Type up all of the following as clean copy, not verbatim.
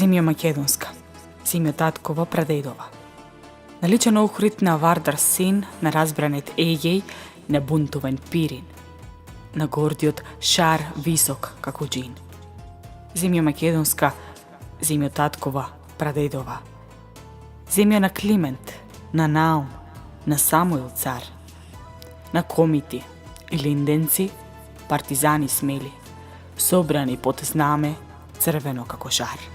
Земја македонска, земја таткова прадедова. Наличен охрит на Вардар син, на разбранет Егеј, на бунтовен Пирин, на гордиот Шар висок како джин. Земја македонска, земја таткова прадедова. Земја на Климент, на Наум, на Самуил цар, на комити и линденци, партизани смели, собрани под знаме црвено како жар.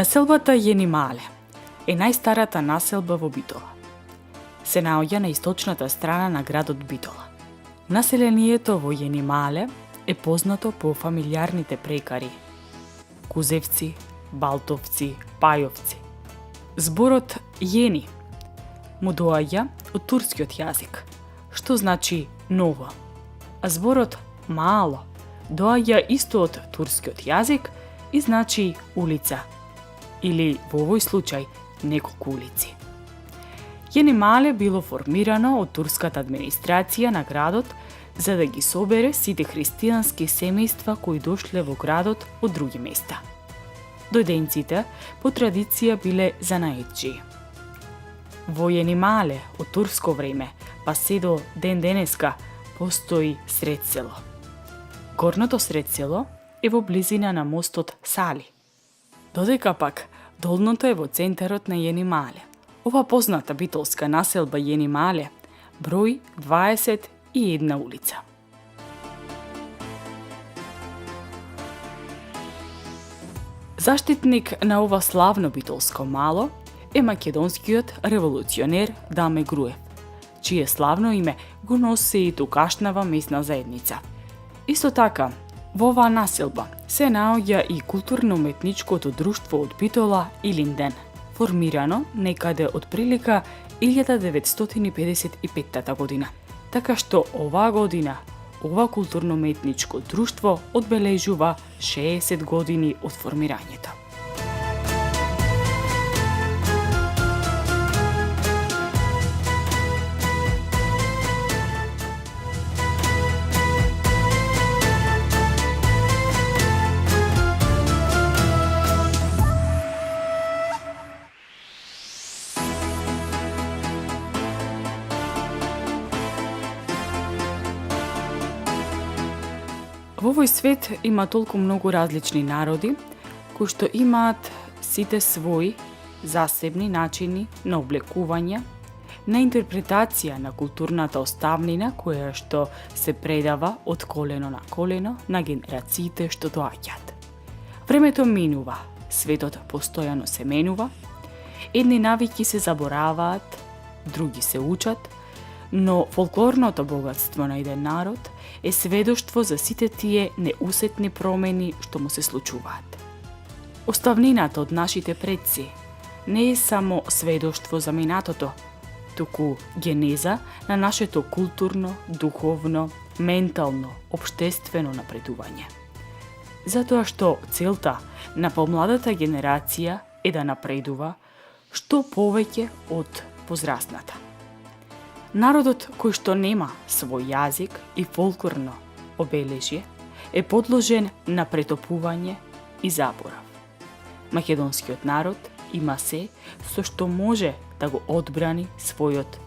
Населбата Јенимале е најстарата населба во Битола. Се наоѓа на источната страна на градот Битола. Населението во Јенимале е познато по фамилиарните прекари Кузевци, Балтовци, Пајовци. Зборот Јени му доаѓа од турскиот јазик, што значи ново, а зборот Мало доаѓа исто од турскиот јазик и значи улица, или во овој случај неколку улици. Јенимале било формирано од турската администрација на градот за да ги собере сите христијански семејства кои дошле во градот од други места. Дојденците по традиција биле занаетчии. Во Јенимале од турско време па се до ден денеска постои сред село. Горното сред село е во близина на мостот Сали. Додека пак долното е во центарот на Јенимале. Ова позната битолска населба Јенимале брои 21 улица. Заштитник на ова славно битолско мало е македонскиот револуционер Даме Груев, чие славно име го носи и тукашнава месна заедница. Исто така, во оваа населба се наоѓа и културно-уметничкото друштво од Битола и Линден, формирано некаде од прилика 1955 година. Така што оваа година ова културно-уметничко друштво одбележува 60 години од формирањето. Во овој свет има толку многу различни народи, кои што имаат сите своји засебни начини на облекување, на интерпретација на културната оставнина која што се предава од колено на колено на генерациите што доаѓаат. Времето минува, светот постојано се менува, едни навики се забораваат, други се учат, но фолклорното богатство на еден народ е сведоштво за сите тие неусетни промени што му се случуваат. Оставнината од нашите предци не е само сведоштво за минатото, туку генеза на нашето културно, духовно, ментално, општествено напредување. Затоа што целта на помладата генерација е да напредува што повеќе од возрастната. Народот кој што нема свој јазик и фолклорно обележје е подложен на претопување и заборав. Македонскиот народ има се со што може да го одбрани својот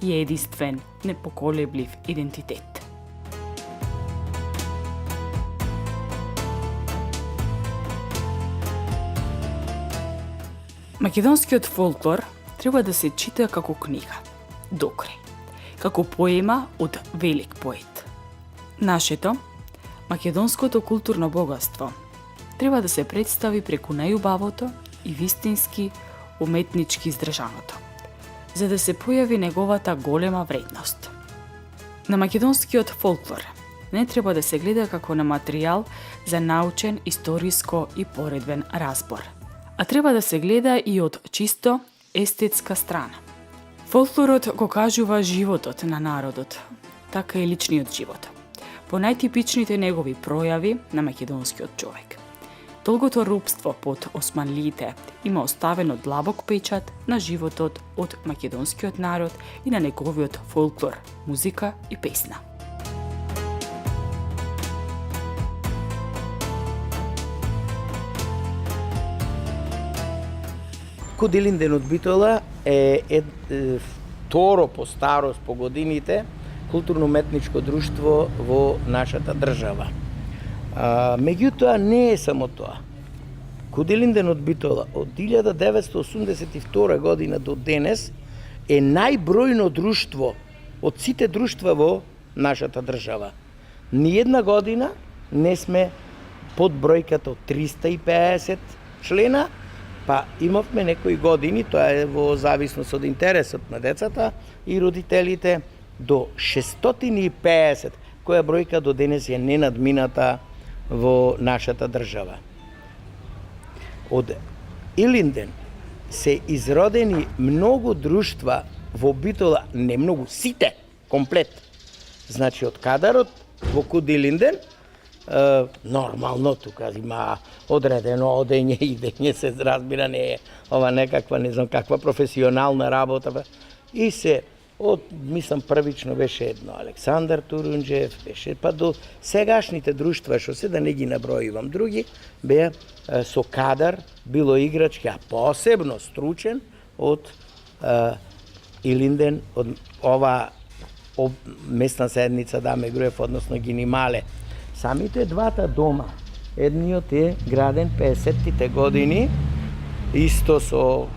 единствен, непоколеблив идентитет. Македонскиот фолклор треба да се чита како книга, докрај, како поема од велик поет. Нашето, македонското културно богатство, треба да се представи преку најубавото и вистински уметнички издржаното, за да се појави неговата голема вредност. На македонскиот фолклор не треба да се гледа како на материјал за научен, историско и поредбен разбор, а треба да се гледа и од чисто естетска страна. Фолклорот го кажува животот на народот, така и личниот живот, по најтипичните негови пројави на македонскиот човек. Долгото робство под османлиите има оставено длабок печат на животот од македонскиот народ и на неговиот фолклор, музика и песна. Куделинден од Битола е второ по старост по годините културно-уметничко друштво во нашата држава. Меѓутоа не е само тоа. Куделинден од Битола од 1982 година до денес е најбројно друштво од сите друштва во нашата држава. Ниедна година не сме под бројката од 350 члена, па имавме некои години, тоа е во зависност од интересот на децата и родителите, до 650, која бројка до денес е ненадмината во нашата држава. Од Илинден се изродени многу друштва во Битола, не многу, сите, комплет. Значи, од кадарот во Куделинден, нормално тука има одредено одење и идење, се разбира, не е ова некаква, не знам каква професионална работа. И се мислам првично беше едно Александар Турунџев, беше па до сегашните друштва, што се да не ги набројувам други, беа со кадар, било играчки, а посебно стручен од Илинден, од ова местна седница Даме Груев, односно Гинимале. Самите двата дома, едниот е граден 50-тите години, исто со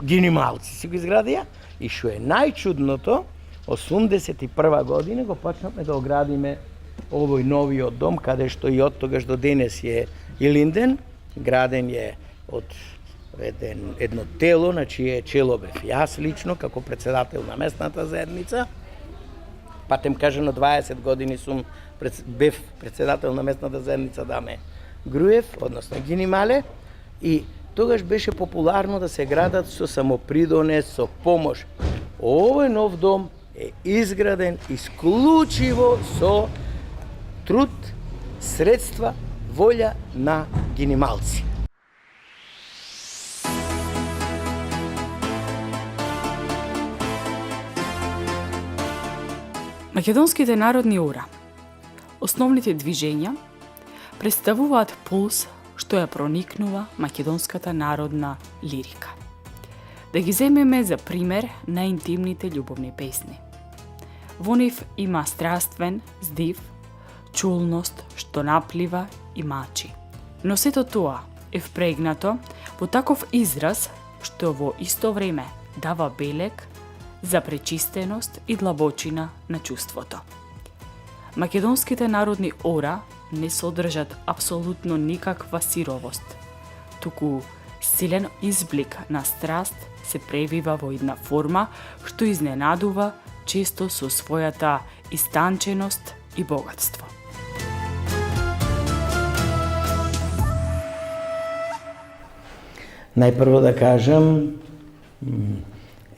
гинималци си го изградија, и што е најчудното, 81 година го почнавме да оградиме овој новиот дом, каде што и од тогаш до денес е Илинден, граден е од едно тело, на чие чело бев јас лично, како председател на местната заедница. Патем кажано 20 години бев председател на местната заедница Даме Груев, односно Гинимале, и тогаш беше популарно да се градат со самопридонес, со помош. Овој нов дом е изграден исклучиво со труд, средства, волја на гинималци. Македонските народни ора, основните движења, представуваат пулс што ја проникнува македонската народна лирика. Да ги земеме за пример најинтимните љубовни песни. Во нив има страствен здив, чулност што наплива и мачи. Но сето тоа е впрегнато во таков израз што во исто време дава белег за пречистеност и длабочина на чувството. Македонските народни ора не содржат апсолутно никаква сировост, туку силен изблик на страст се превива во една форма што изненадува често со својата истанченост и богатство. Најпрво да кажам,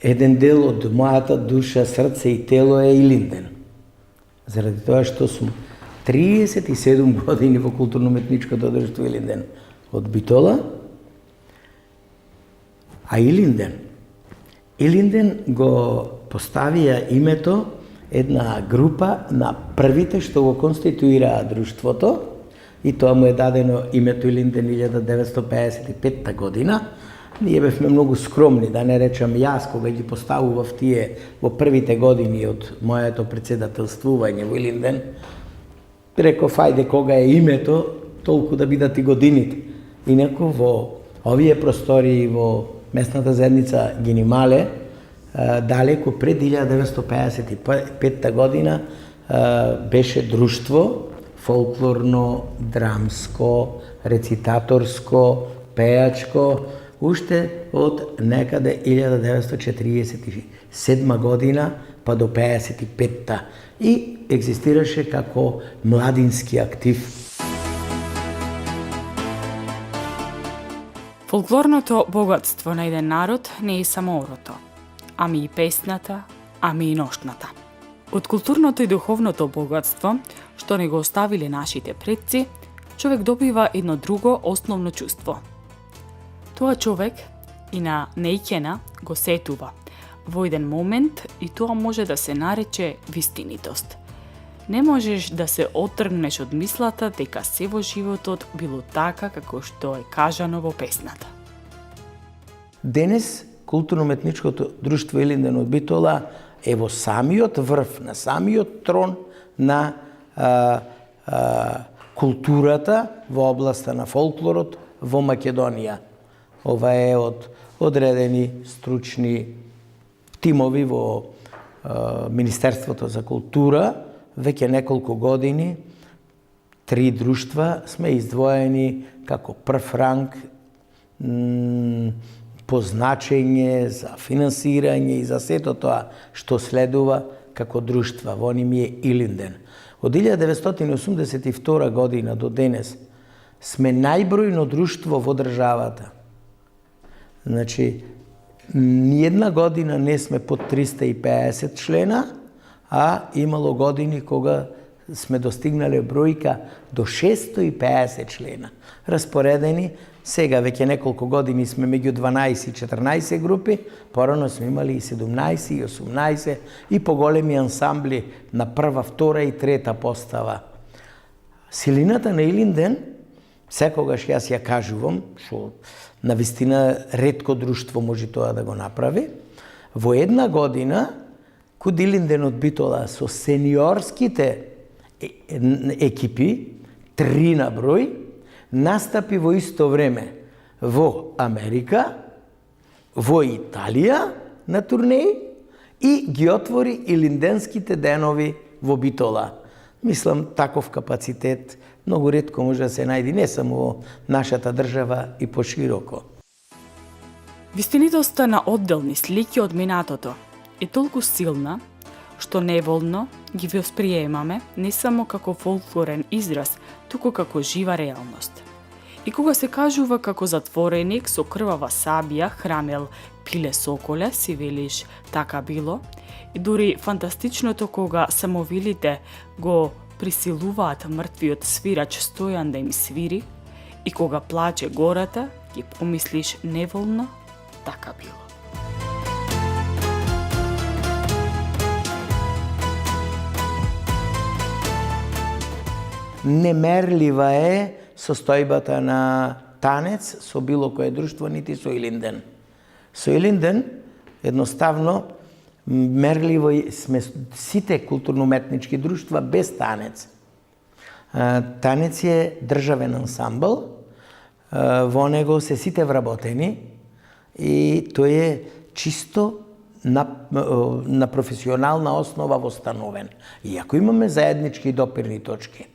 еден дел од мојата душа, срце и тело е Илинден. Заради тоа што сум 37 години во културно-уметничкото друштво Илинден од Битола, а Илинден го поставија името една група на првите што го конституираа друштвото, и тоа му е дадено името Илинден 1955 година. Ние бевме многу скромни, да не речам јас, кога ги поставував тие во првите години од моето председателствување во Илинден, реков, ајде, кога е името, толку да бидат и годините. Инаку во овие простори во местната заедница Гинимале, далеко пред 1955 година, беше друштво фолклорно, драмско, рецитаторско, пејачко, уште од некаде 1947 година па до 55-та, и екзистираше како младински актив. Фолклорното богатство на еден народ не е само орото, ами и песната, ами и ноштната. Од културното и духовното богатство, што не го оставиле нашите предци, човек добива едно друго основно чувство. Тоа човек и на нејќена го сетува во еден момент и тоа може да се нарече вистинитост. Не можеш да се отргнеш од мислата дека се во животот било така како што е кажано во песната. Денес културно-уметничкото друштво Илинден од Битола е во самиот врв, на самиот трон на културата во областа на фолклорот во Македонија. Ова е од одредени стручни тимови во Министерството за култура. Веќе неколку години 3 друштва сме издвоени како прв ранг по значење за финансирање и за сето тоа што следува како друштва. Во ним е Илинден. Од 1982 година до денес сме најбројно друштво во државата. Значи, ниедна година не сме под 350 члена, а имало години кога сме достигнале бројка до 650 члена. Распоредени, сега веќе неколку години сме меѓу 12 и 14 групи, порано сме имали и 17 и 18 и поголеми ансамбли на прва, втора и трета постава. Силината на Илинден, секогаш јас ја кажувам, што навистина ретко друштво може тоа да го направи, во една година куд Илинден од Битола со сениорските екипи, 3 на број, настапи во исто време во Америка, во Италија на турнеи и ги отвори Илинденските денови во Битола. Мислам, таков капацитет многу ретко може да се најде не само во нашата држава и пошироко. Вистинитоста на одделни слики од минатото е толку силна, што неволно ги восприемаме не само како фолклорен израз, туку како жива реалност. И кога се кажува како затвореник со крвава сабија хранел пиле соколе, си велиш така било, и дури фантастичното кога самовилите го присилуваат мртвиот свирач Стојан да им свири, и кога плаче гората, ги помислиш неволно така било. Немерлива е состојбата на танец со било кое друштво, нити со Илинден. Со Илинден, едноставно, мерливо сме сите културно-уметнички друштва без танец. Танец е државен ансамбл, во него се сите вработени и тој е чисто на професионална основа востановен. Иако имаме заеднички допирни точки,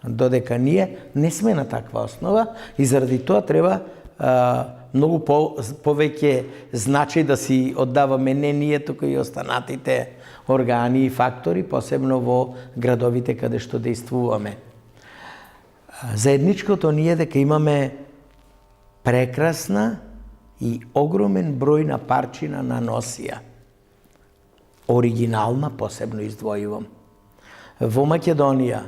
додека ние не сме на таква основа и заради тоа треба многу повеќе значај да си оддаваме не ние, туку и останатите органи и фактори, посебно во градовите каде што действуваме. Заедничкото ни е дека имаме прекрасна и огромен број на парчина на носија. Оригинална посебно издвојувам. Во Македонија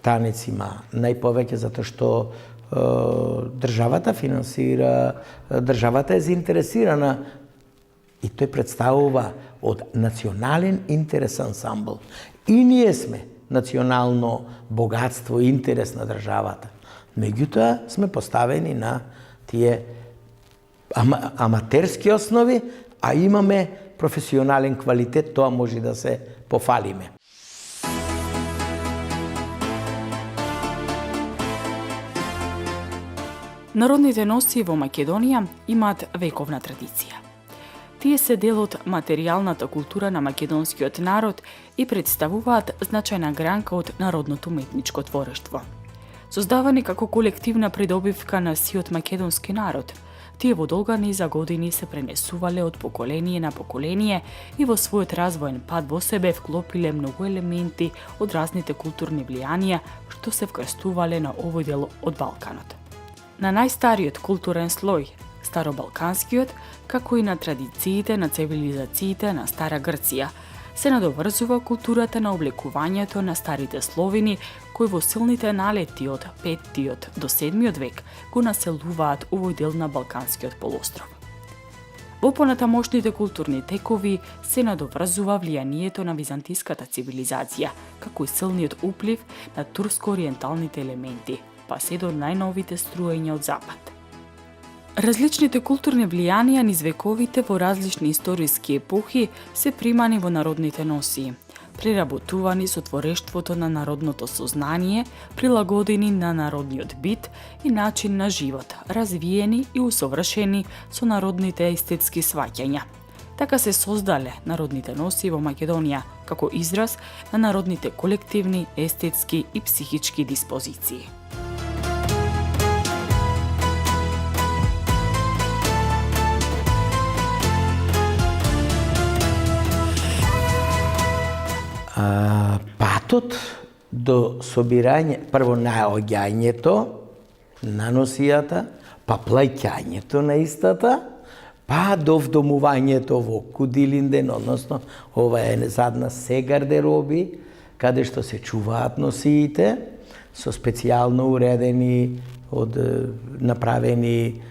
танец има најповеќе затоа што државата финансира, државата е заинтересирана и тој представува од национален интерес ансамбл. И ние сме национално богатство и интерес на државата. Меѓутоа сме поставени на тие аматерски основи, а имаме професионален квалитет, тоа може да се пофалиме. Народните носи во Македонија имаат вековна традиција. Тие се дел од материјалната култура на македонскиот народ и представуваат значајна гранка од народното уметничко творештво. Создавани како колективна придобивка на сиот македонски народ, тие во долга низа години се пренесувале од поколение на поколение и во својот развоен пат во себе вклопиле многу елементи од разните културни влијанија што се вкрстувале на овој дел од Балканот. на најстариот културен слој, старобалканскиот, како и на традициите на цивилизациите на Стара Грција, се надоврзува културата на облекувањето на старите словини, кои во силните налети од 5 до 7 век го населуваат овој дел на Балканскиот полуостров. Во понатамошните културни текови се надоврзува влијанието на византиската цивилизација, како и силниот уплив на турско-ориенталните елементи, па се до најновите струења од запад. Различните културни влијанија низ вековите во различни историски епохи се примани во народните носии, преработувани со творештвото на народното сознание, прилагодени на народниот бит и начин на живот, развиени и усовршени со народните естетски сваќања. Така се создале народните носии во Македонија, како израз на народните колективни, естетски и психички диспозиции. Патот до собирање, прво наоѓањето на носијата, па плаќањето на истата, па до вдомувањето во Кудилинден, односно ова е задна се гардероби, каде што се чуваат носиите, со специјално уредени, направени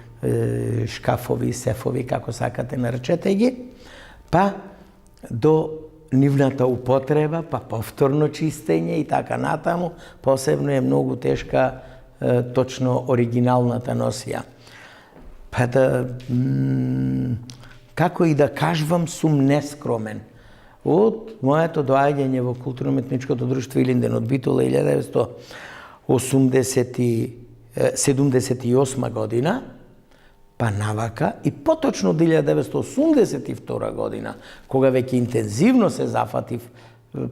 шкафови, сефови, како сакате наречете ги, па до нивната употреба, па повторно чистење и така натаму, посебно е многу тешка точно оригиналната носија. Па како и да кажувам, сум нескромен. Од моето доаѓање во културно-уметничкото друштво Илинден од Битола 1978 година, па навака и поточно 1982 година, кога веќе интензивно се зафатив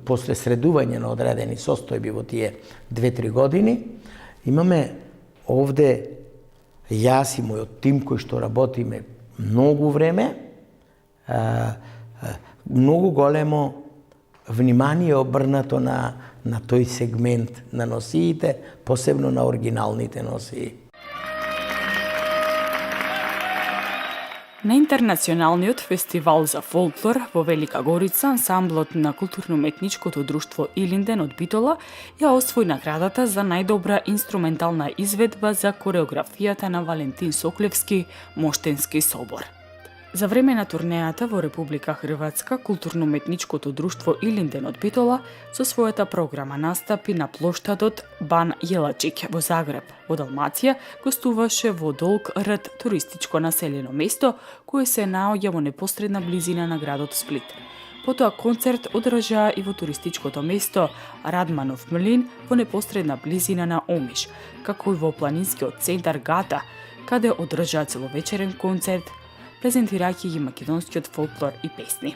после средување на одредени состојби во тие 2-3 години, имаме овде јас и мојот тим кој што работиме многу време, многу големо внимание обрнато на тој сегмент на носиите, посебно на оригиналните носии. На Интернационалниот фестивал за фолклор во Велика Горица, ансамблот на културно-уметничкото друштво Илинден од Битола ја освои наградата за најдобра инструментална изведба за кореографијата на Валентин Соклевски Моштенски собор. За време на турнејата во Република Хрватска, културно-уметничкото друштво Илинден од Битола со својата програма настапи на плоштадот Бан Јелачик во Загреб, во Далмација, гостуваше во Долг Рт туристичко населено место, кое се наоѓа во непосредна близина на градот Сплит. Потоа концерт одржаа и во туристичкото место Радманов млин во непосредна близина на Омиш, како и во планинскиот центар Гата, каде одржаа целовечерен концерт, презентирајќи ги македонскиот фолклор и песни.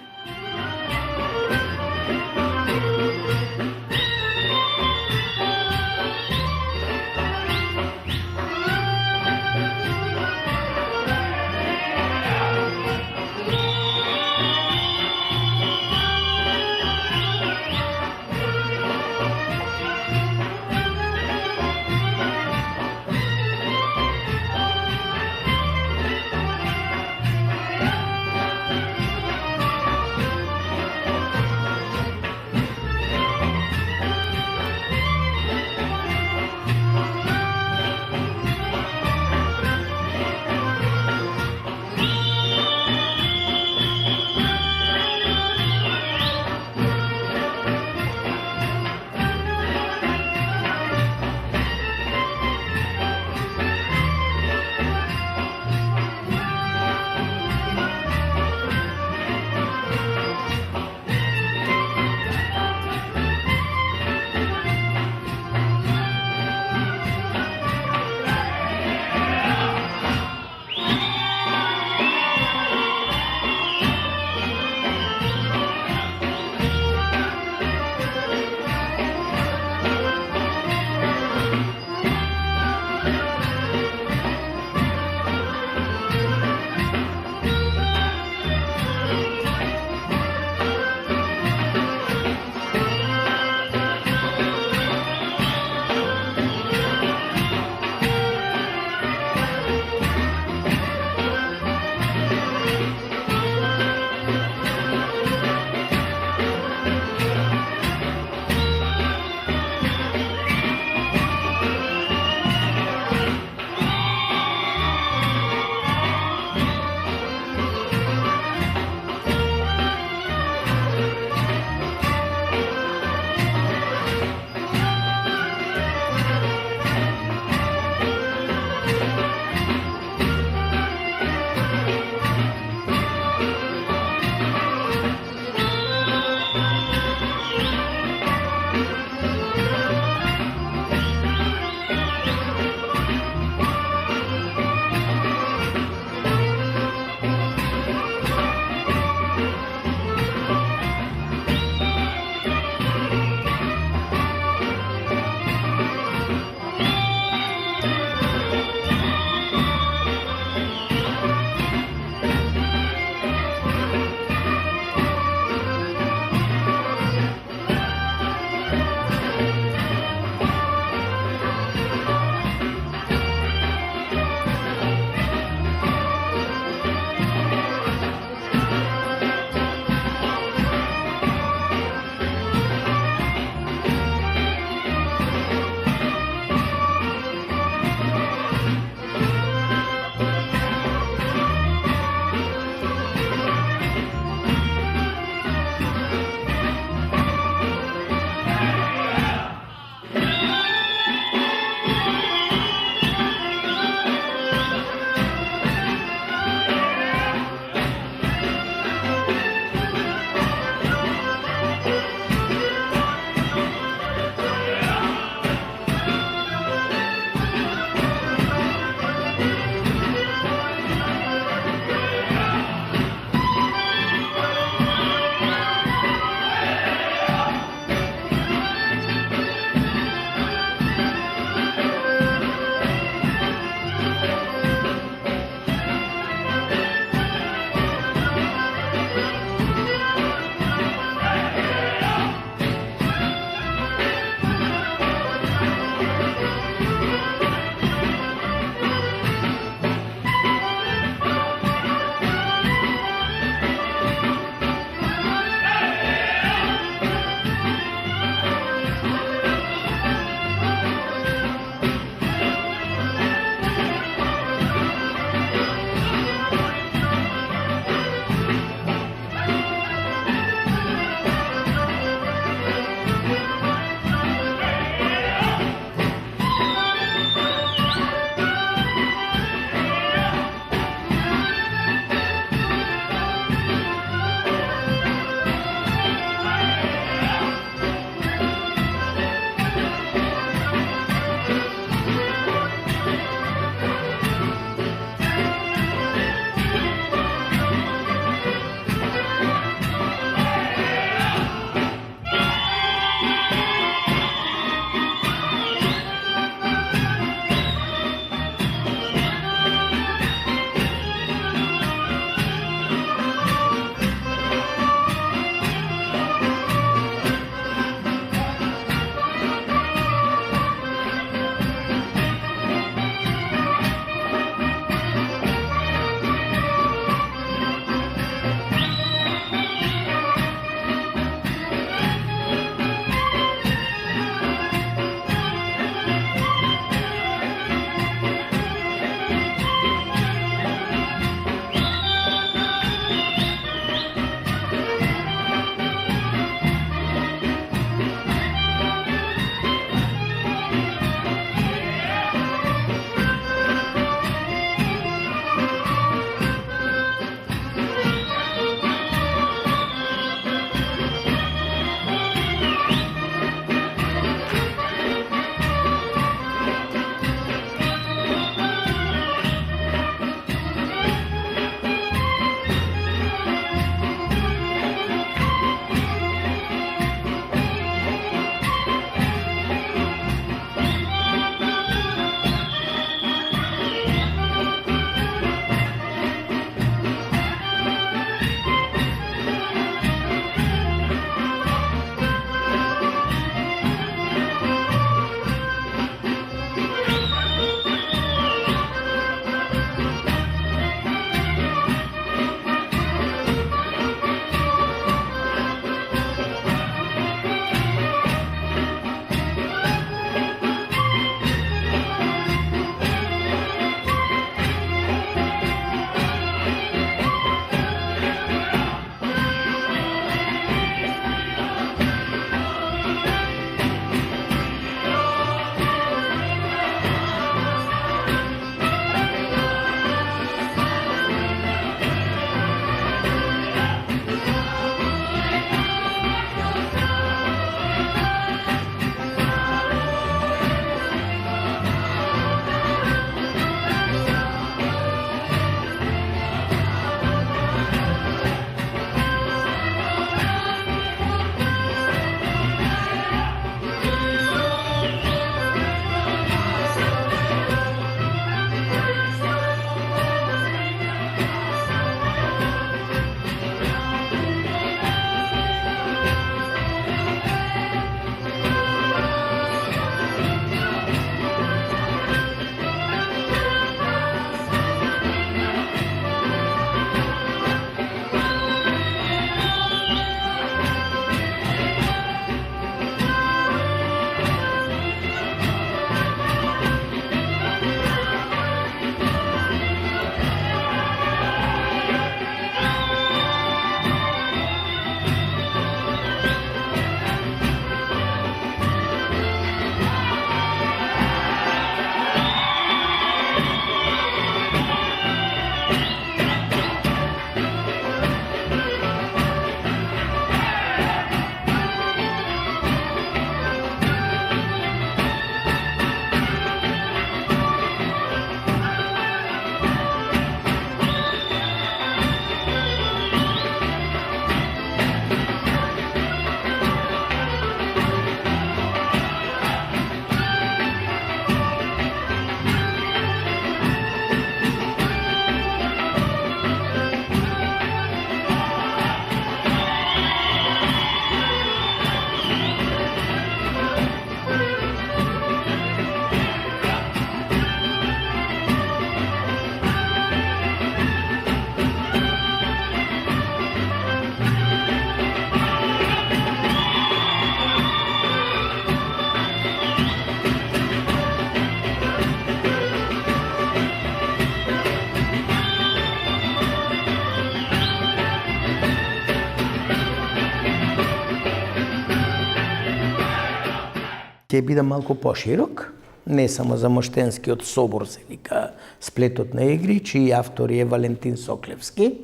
Ќе биде малку поширок, не само за Моштенскиот собор се вика сплетот на игри, чиј автор е Валентин Соклевски.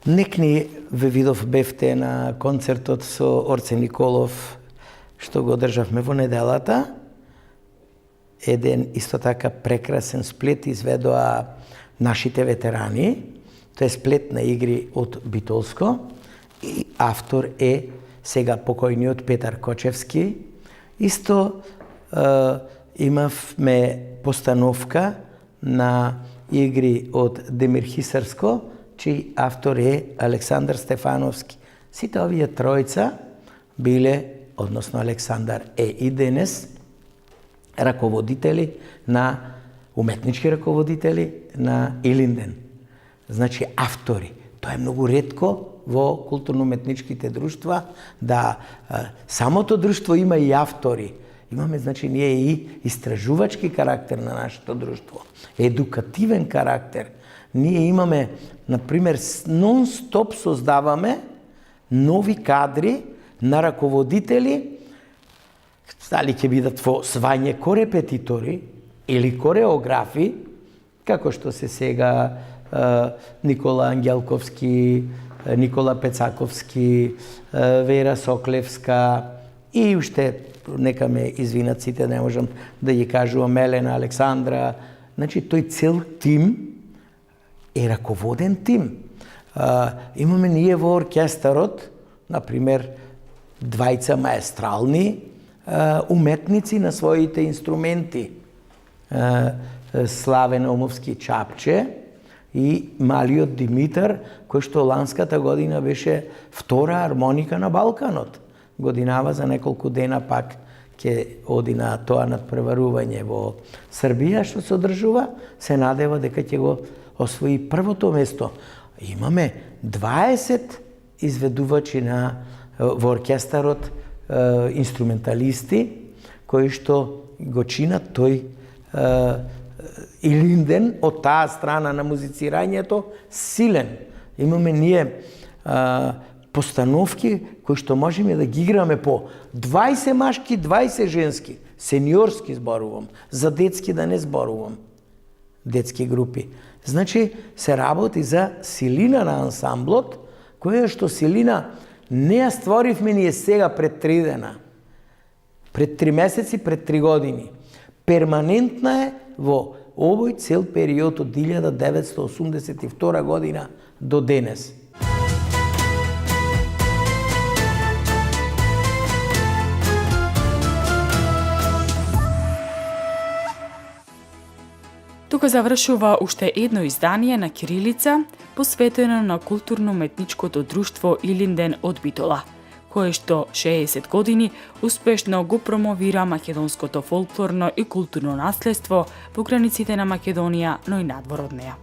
Некни ве видов бевте на концертот со Орце Николов, што го одржавме во неделата. Еден исто така прекрасен сплет изведоа нашите ветерани. Тоа е сплет на игри од Битолско и автор е сега покојниот Петар Кочевски. Исто имавме постановка на игри од Демир Хисарско, чиј автор е Александар Стефановски. Сите овие тројца биле, односно Александар е и денес, раководители на уметнички раководители на Илинден. Значи автори. Тоа е многу ретко во културно-уметничките друштва да самото друштво има и автори. Имаме, значи, ние и истражувачки карактер на нашето друштво, едукативен карактер. Ние имаме, например, нон-стоп создаваме нови кадри на раководители, дали ќе бидат во звање корепетитори или кореографи, како што се сега Никола Ангелковски, Никола Пецаковски, Вера Соклевска и уште, нека ме извинат сите, не можам да ги кажувам, Елена, Александра. Значи, тој цел тим е раководен тим. Имаме ние во оркестарот, например, двајца маестрални уметници на своите инструменти. Славен Омовски Чапче и малиот Димитар, кој што ланската година беше втора армоника на Балканот. Годинава за неколку дена пак ќе оди на тоа надпреварување во Србија, што се одржува, се надева дека ќе го освои првото место. Имаме 20 изведувачи во оркестарот, инструменталисти, кои што го чинат тој Илинден од таа страна на музицирањето силен. Имаме ние постановки кои што можеме да ги играме по 20 машки, 20 женски, сениорски зборувам, за детски да не зборувам, детски групи. Значи, се работи за силина на ансамблот, која што силина не ја створивме ние сега пред 3 дена, пред 3 месеци, пред 3 години. Перманентна е во овој цел период од 1982 година до денес. Тука завршува уште едно издание на кирилица, посветено на културно-уметничкото друштво Илинден од Битола, кое што 60 години успешно го промовира македонското фолклорно и културно наследство во границите на Македонија, но и надвор од неа.